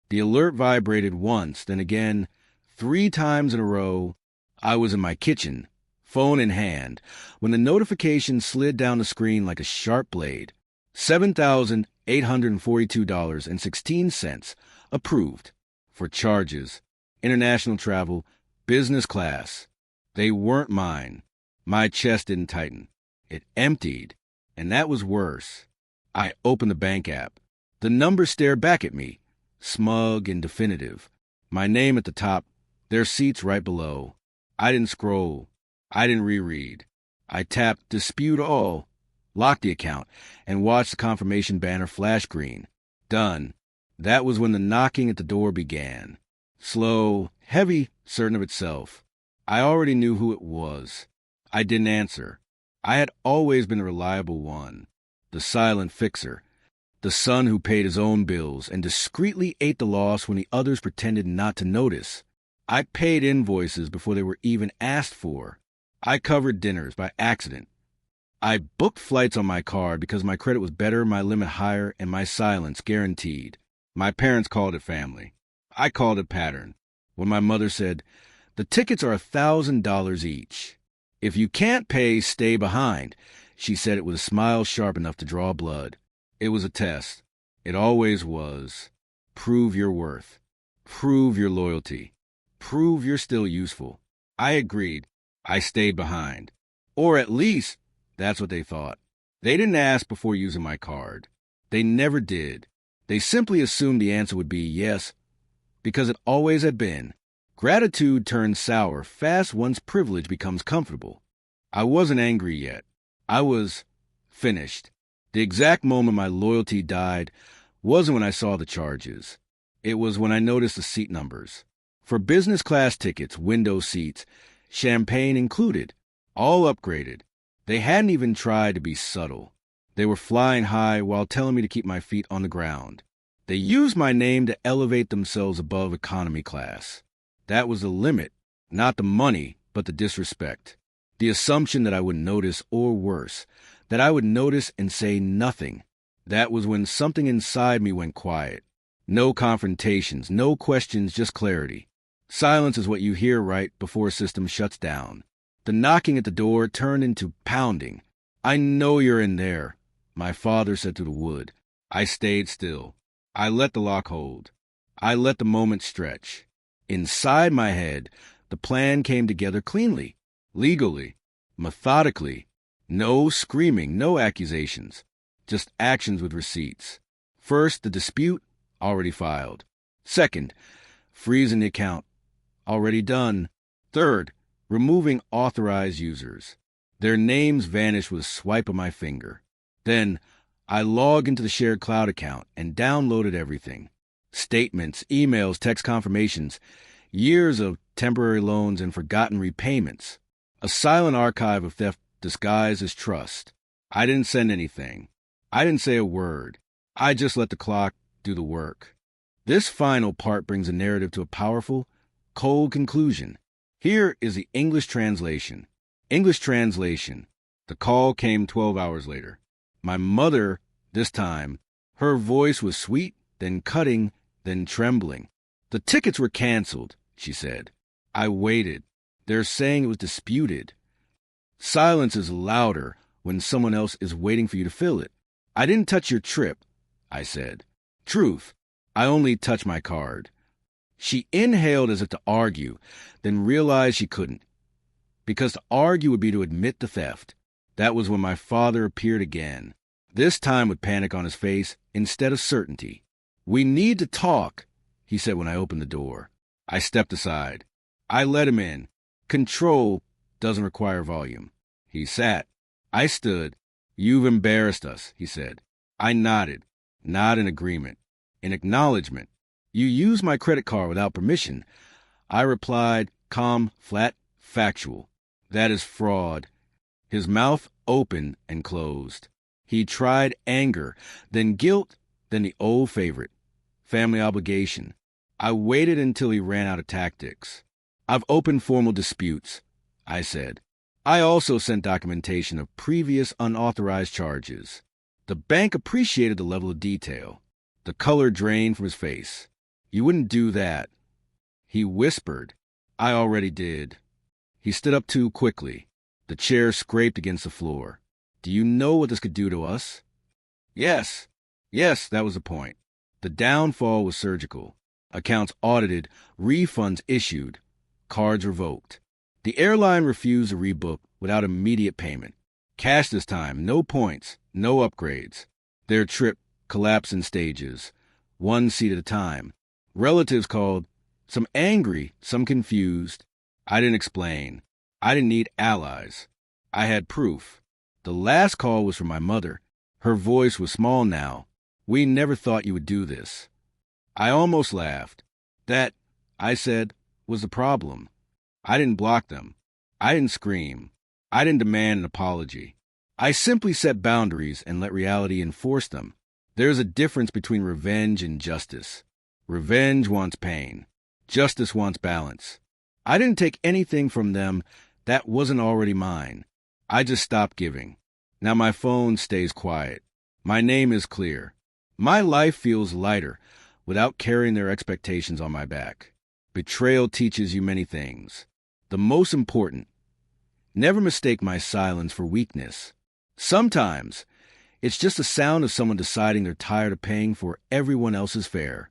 The alert vibrated once, then again, 3 times in a row. I was in my kitchen, phone in hand, when the notification slid down the screen like a sharp blade. $7,842.16 approved for charges, international travel, business class. They weren't mine. My chest didn't tighten. It emptied, and that was worse. I opened the bank app. The numbers stared back at me, smug and definitive. My name at the top, their seats right below. I didn't scroll. I didn't reread. I tapped Dispute All, locked the account, and watched the confirmation banner flash green. Done. That was when the knocking at the door began. Slow, heavy, certain of itself. I already knew who it was. I didn't answer. I had always been the reliable one, the silent fixer, the son who paid his own bills and discreetly ate the loss when the others pretended not to notice. I paid invoices before they were even asked for. I covered dinners by accident. I booked flights on my card because my credit was better, my limit higher, and my silence guaranteed. My parents called it family. I called it pattern. When my mother said, "The tickets are $1,000 each. If you can't pay, stay behind," she said it with a smile sharp enough to draw blood. It was a test. It always was. Prove your worth. Prove your loyalty. Prove you're still useful. I agreed. I stayed behind. Or at least, that's what they thought. They didn't ask before using my card. They never did. They simply assumed the answer would be yes, because it always had been. Gratitude turns sour fast once privilege becomes comfortable. I wasn't angry yet. I was finished. The exact moment my loyalty died wasn't when I saw the charges. It was when I noticed the seat numbers. For business class tickets, window seats, champagne included, all upgraded. They hadn't even tried to be subtle. They were flying high while telling me to keep my feet on the ground. They used my name to elevate themselves above economy class. That was the limit, not the money, but the disrespect. The assumption that I would notice, or worse, that I would notice and say nothing. That was when something inside me went quiet. No confrontations, no questions, just clarity. Silence is what you hear right before a system shuts down. The knocking at the door turned into pounding. "I know you're in there," my father said through the wood. I stayed still. I let the lock hold. I let the moment stretch. Inside my head, the plan came together cleanly, legally, methodically. No screaming, no accusations, just actions with receipts. First, the dispute, already filed. Second, freezing the account, already done. Third, removing authorized users. Their names vanished with a swipe of my finger. Then, I logged into the shared cloud account and downloaded everything. Statements, emails, text confirmations, years of temporary loans and forgotten repayments. A silent archive of theft disguised as trust. I didn't send anything. I didn't say a word. I just let the clock do the work. This final part brings a narrative to a powerful, cold conclusion. Here is the English translation. English translation. The call came 12 hours later. My mother, this time, her voice was sweet, then cutting, then trembling. "The tickets were canceled," she said. I waited. They're saying it was disputed. Silence is louder when someone else is waiting for you to fill it. "I didn't touch your trip," I said. Truth. I only touched my card. She inhaled as if to argue, then realized she couldn't. Because to argue would be to admit the theft. That was when my father appeared again, this time with panic on his face instead of certainty. "We need to talk," he said when I opened the door. I stepped aside. I let him in. Control doesn't require volume. He sat. I stood. "You've embarrassed us," he said. I nodded. Not in agreement. In acknowledgement. "You used my credit card without permission." I replied, calm, flat, factual. "That is fraud." His mouth opened and closed. He tried anger, then guilt, then the old favorite, family obligation. I waited until he ran out of tactics. "I've opened formal disputes," I said. I also sent documentation of previous unauthorized charges. The bank appreciated the level of detail. The color drained from his face. You wouldn't do that. He whispered. I already did. He stood up too quickly. The chair scraped against the floor. Do you know what this could do to us? Yes. Yes, that was the point. The downfall was surgical. Accounts audited, refunds issued, cards revoked. The airline refused to rebook without immediate payment. Cash this time, no points, no upgrades. Their trip collapsed in stages, one seat at a time. Relatives called, some angry, some confused. I didn't explain. I didn't need allies. I had proof. The last call was from my mother. Her voice was small now. We never thought you would do this. I almost laughed. That, I said, was the problem. I didn't block them. I didn't scream. I didn't demand an apology. I simply set boundaries and let reality enforce them. There's a difference between revenge and justice. Revenge wants pain. Justice wants balance. I didn't take anything from them that wasn't already mine. I just stopped giving. Now my phone stays quiet. My name is clear. My life feels lighter without carrying their expectations on my back. Betrayal teaches you many things. The most important, never mistake my silence for weakness. Sometimes, it's just the sound of someone deciding they're tired of paying for everyone else's fare.